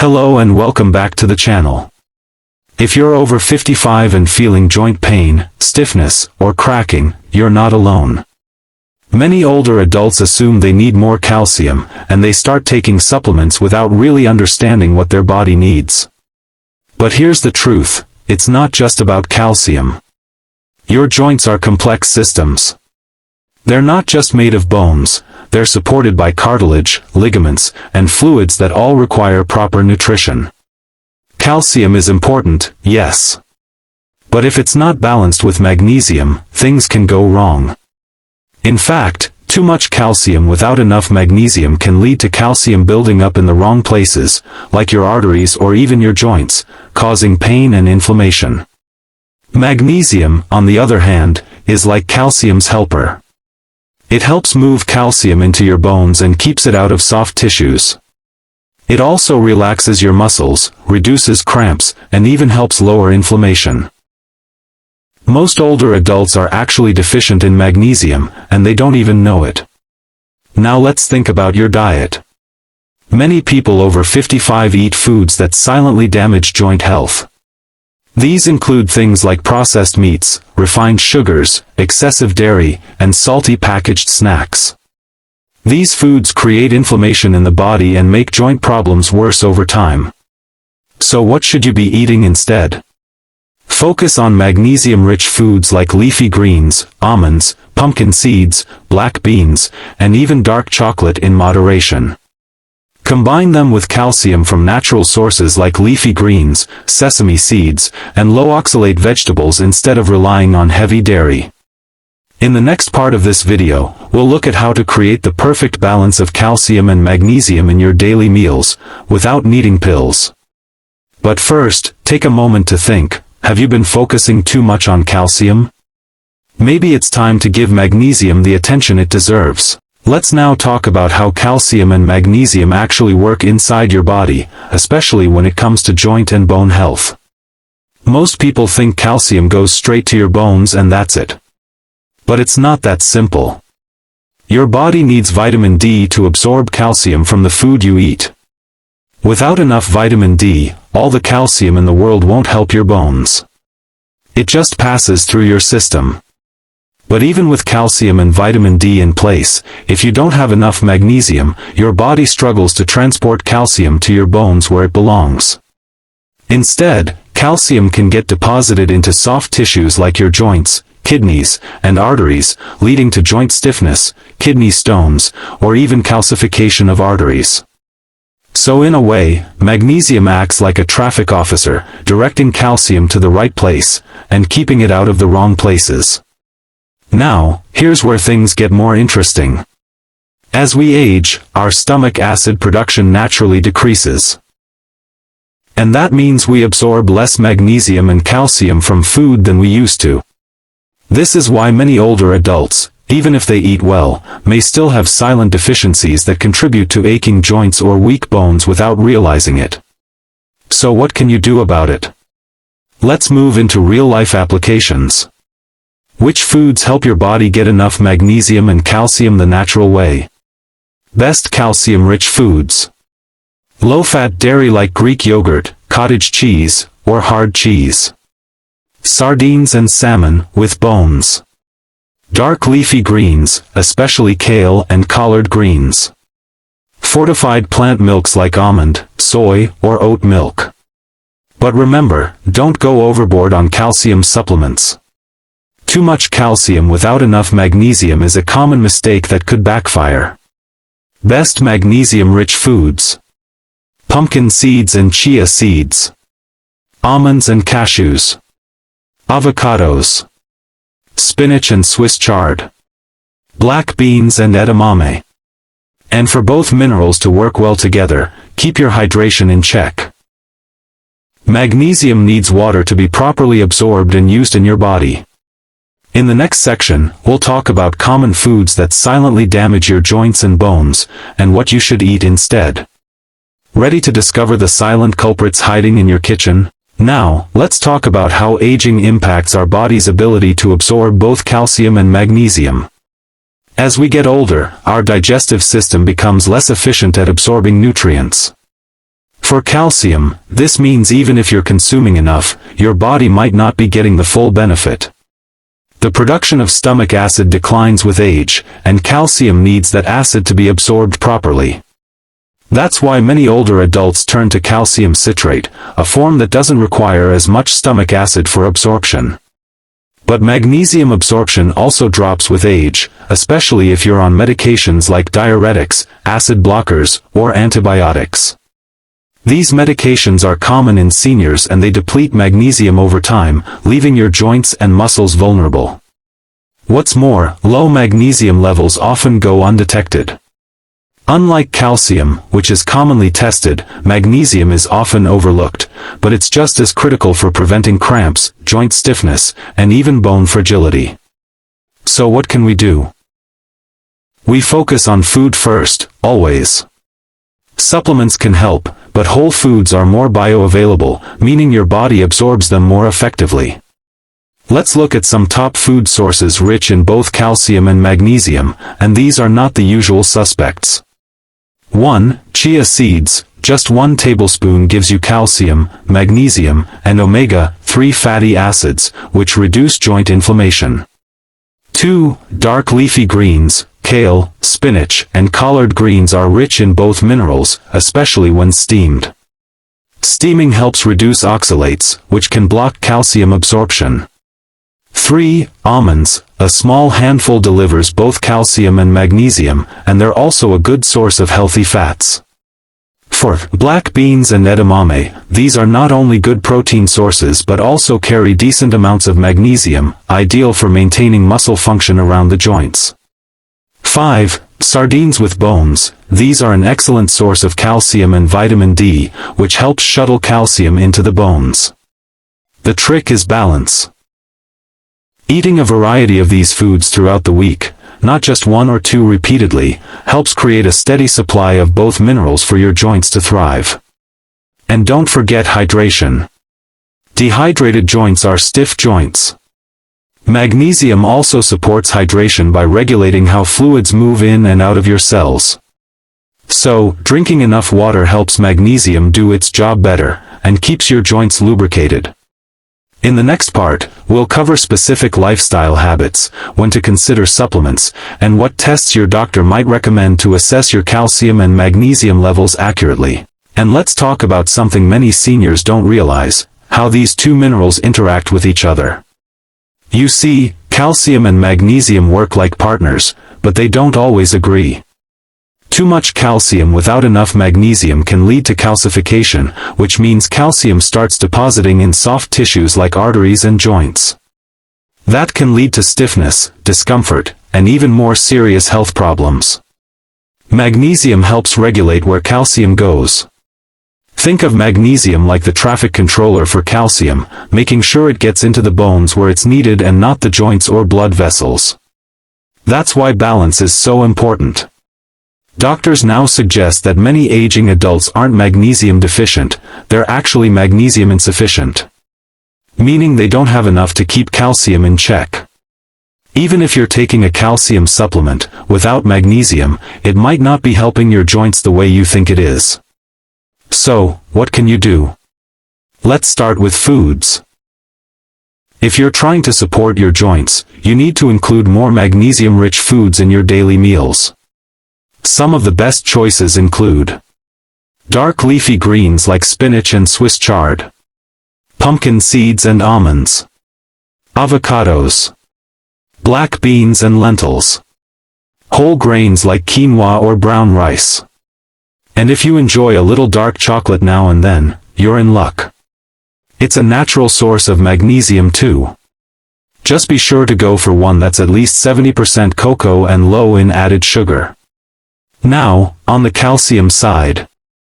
Hello and welcome back to the channel. If you're over 55 and feeling joint pain, stiffness, or cracking, you're not alone. Many older adults assume they need more calcium, and they start taking supplements without really understanding what their body needs. But here's the truth, it's not just about calcium. Your joints are complex systems. They're not just made of bones, they're supported by cartilage, ligaments, and fluids that all require proper nutrition. Calcium is important, yes. But if it's not balanced with magnesium, things can go wrong. In fact, too much calcium without enough magnesium can lead to calcium building up in the wrong places, like your arteries or even your joints, causing pain and inflammation. Magnesium, on the other hand, is like calcium's helper. It helps move calcium into your bones and keeps it out of soft tissues. It also relaxes your muscles, reduces cramps, and even helps lower inflammation. Most older adults are actually deficient in magnesium, and they don't even know it. Now let's think about your diet. Many people over 55 eat foods that silently damage joint health. These include things like processed meats, refined sugars, excessive dairy, and salty packaged snacks. These foods create inflammation in the body and make joint problems worse over time. So what should you be eating instead? Focus on magnesium-rich foods like leafy greens, almonds, pumpkin seeds, black beans, and even dark chocolate in moderation. Combine them with calcium from natural sources like leafy greens, sesame seeds, and low-oxalate vegetables instead of relying on heavy dairy. In the next part of this video, we'll look at how to create the perfect balance of calcium and magnesium in your daily meals, without needing pills. But first, take a moment to think, have you been focusing too much on calcium? Maybe it's time to give magnesium the attention it deserves. Let's now talk about how calcium and magnesium actually work inside your body, especially when it comes to joint and bone health. Most people think calcium goes straight to your bones and that's it. But it's not that simple. Your body needs vitamin D to absorb calcium from the food you eat. Without enough vitamin D, all the calcium in the world won't help your bones. It just passes through your system. But even with calcium and vitamin D in place, if you don't have enough magnesium, your body struggles to transport calcium to your bones where it belongs. Instead, calcium can get deposited into soft tissues like your joints, kidneys, and arteries, leading to joint stiffness, kidney stones, or even calcification of arteries. So in a way, magnesium acts like a traffic officer, directing calcium to the right place, and keeping it out of the wrong places. Now, here's where things get more interesting. As we age, our stomach acid production naturally decreases. And that means we absorb less magnesium and calcium from food than we used to. This is why many older adults, even if they eat well, may still have silent deficiencies that contribute to aching joints or weak bones without realizing it. So what can you do about it? Let's move into real-life applications. Which foods help your body get enough magnesium and calcium the natural way? Best calcium-rich foods. Low-fat dairy like Greek yogurt, cottage cheese, or hard cheese. Sardines and salmon, with bones. Dark leafy greens, especially kale and collard greens. Fortified plant milks like almond, soy, or oat milk. But remember, don't go overboard on calcium supplements. Too much calcium without enough magnesium is a common mistake that could backfire. Best magnesium-rich foods. Pumpkin seeds and chia seeds. Almonds and cashews. Avocados. Spinach and Swiss chard. Black beans and edamame. And for both minerals to work well together, keep your hydration in check. Magnesium needs water to be properly absorbed and used in your body. In the next section, we'll talk about common foods that silently damage your joints and bones, and what you should eat instead. Ready to discover the silent culprits hiding in your kitchen? Now, let's talk about how aging impacts our body's ability to absorb both calcium and magnesium. As we get older, our digestive system becomes less efficient at absorbing nutrients. For calcium, this means even if you're consuming enough, your body might not be getting the full benefit. The production of stomach acid declines with age, and calcium needs that acid to be absorbed properly. That's why many older adults turn to calcium citrate, a form that doesn't require as much stomach acid for absorption. But magnesium absorption also drops with age, especially if you're on medications like diuretics, acid blockers, or antibiotics. These medications are common in seniors and they deplete magnesium over time, leaving your joints and muscles vulnerable. What's more, low magnesium levels often go undetected. Unlike calcium, which is commonly tested, magnesium is often overlooked, but it's just as critical for preventing cramps, joint stiffness, and even bone fragility. So what can we do? We focus on food first, always. Supplements can help, but whole foods are more bioavailable, meaning your body absorbs them more effectively. Let's look at some top food sources rich in both calcium and magnesium, and these are not the usual suspects. 1. Chia seeds. Just 1 tablespoon gives you calcium, magnesium, and omega-3 fatty acids, which reduce joint inflammation. 2. Dark leafy greens. Kale, spinach, and collard greens are rich in both minerals, especially when steamed. Steaming helps reduce oxalates, which can block calcium absorption. 3. Almonds. A small handful delivers both calcium and magnesium, and they're also a good source of healthy fats. 4. Black beans and edamame. These are not only good protein sources but also carry decent amounts of magnesium, ideal for maintaining muscle function around the joints. 5. Sardines with bones. These are an excellent source of calcium and vitamin D, which helps shuttle calcium into the bones. The trick is balance. Eating a variety of these foods throughout the week, not just 1 or 2 repeatedly, helps create a steady supply of both minerals for your joints to thrive. And don't forget hydration. Dehydrated joints are stiff joints. Magnesium also supports hydration by regulating how fluids move in and out of your cells. So, drinking enough water helps magnesium do its job better, and keeps your joints lubricated. In the next part, we'll cover specific lifestyle habits, when to consider supplements, and what tests your doctor might recommend to assess your calcium and magnesium levels accurately. And let's talk about something many seniors don't realize, how these two minerals interact with each other. You see, calcium and magnesium work like partners, but they don't always agree. Too much calcium without enough magnesium can lead to calcification, which means calcium starts depositing in soft tissues like arteries and joints. That can lead to stiffness, discomfort, and even more serious health problems. Magnesium helps regulate where calcium goes. Think of magnesium like the traffic controller for calcium, making sure it gets into the bones where it's needed and not the joints or blood vessels. That's why balance is so important. Doctors now suggest that many aging adults aren't magnesium deficient, they're actually magnesium insufficient. Meaning they don't have enough to keep calcium in check. Even if you're taking a calcium supplement, without magnesium, it might not be helping your joints the way you think it is. So, what can you do? Let's start with foods. If you're trying to support your joints, you need to include more magnesium-rich foods in your daily meals. Some of the best choices include dark leafy greens like spinach and Swiss chard, pumpkin seeds and almonds, avocados, black beans and lentils, whole grains like quinoa or brown rice. And if you enjoy a little dark chocolate now and then, you're in luck. It's a natural source of magnesium too. Just be sure to go for one that's at least 70% cocoa and low in added sugar. Now, on the calcium side.